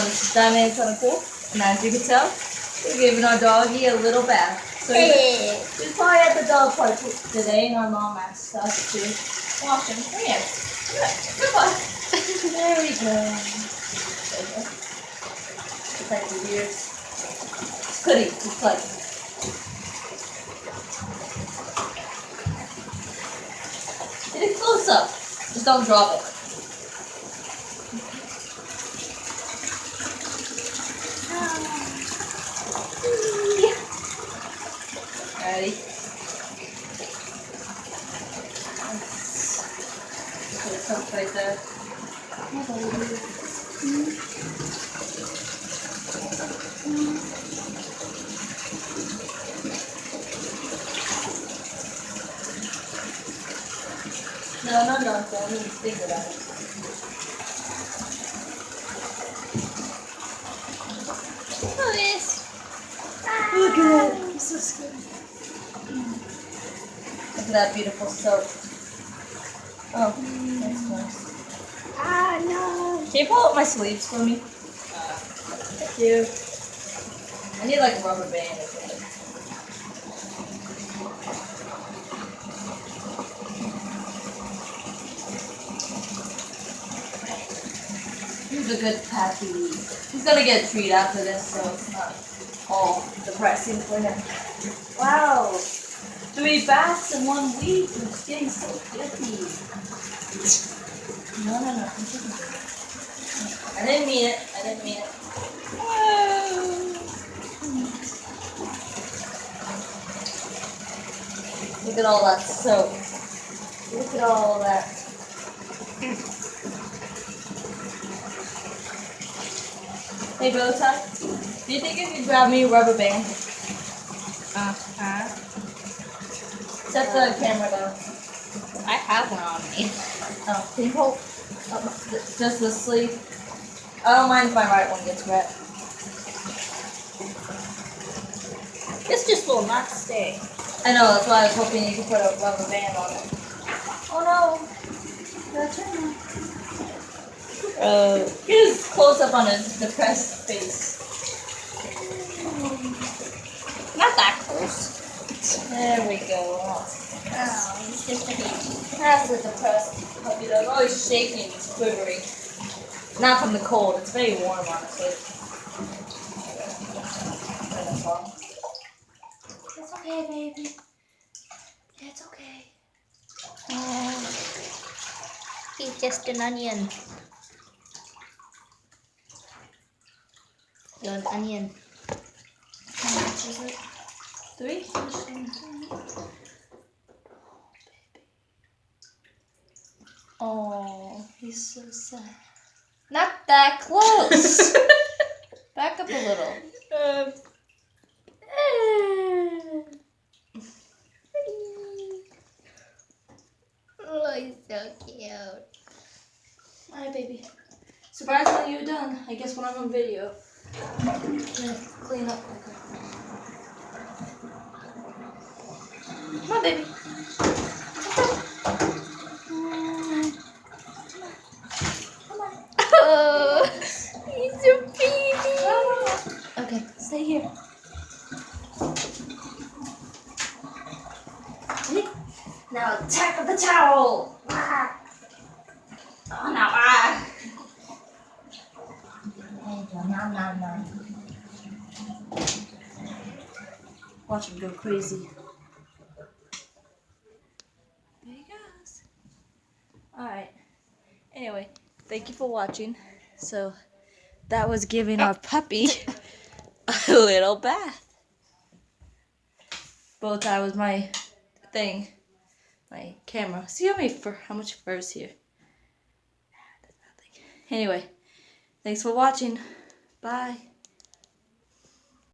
this diamond is kind of cool. And as you can tell, we're giving our doggy a little bath. So we probably at the dog park today, and our mom asked us to wash him. Come here. Good boy. There we go. Protect his ears. It's goody. It's like. Get it close up. Just don't drop it. Ready? Put it up right there. No, don't even think about it. Look at this. Look at it. It's so scary. Look at that beautiful soap. Oh, that's nice. No. Can you pull up my sleeves for me? Thank you. I need like a rubber band or something. He's a good pappy. He's gonna get a treat after this, so it's not all depressing for him. Wow. 3 baths in 1 week. It's getting so guilty. No. I didn't mean it. Look at all that soap. Look at all that. Hey, Bowtie, do you think you could grab me a rubber band? Set the camera down. I have one on me. Oh, can you hold just the sleeve? I don't mind if my right one gets wet. This just will not stay. I know, that's why I was hoping you could put a rubber band on it. Oh no! That's it. Get his close up on his depressed face. Not that close. There we go. Oh, it's just a baby. That's a depressed puppy dog. Oh, he's shaking, he's quivering. Not from the cold, it's very warm, honestly. That's all. It's okay, baby. It's okay. He's just an onion. You're an onion. How much is it? 3? Oh, he's so sad. Not that close. Back up a little. Oh, he's so cute. Alright, baby. Surprisingly, you're done. I guess when I'm on video. Yeah, clean up quicker. Come on, baby. Come on. Oh, he's a baby. Okay, stay here. Now attack of the towel. Ah. Oh, now ah. No. Watch him go crazy. There he goes. Alright. Anyway, thank you for watching. So, that was giving our puppy a little bath. Bowtie was my thing. My camera. See how much fur is here? Anyway, thanks for watching. Bye.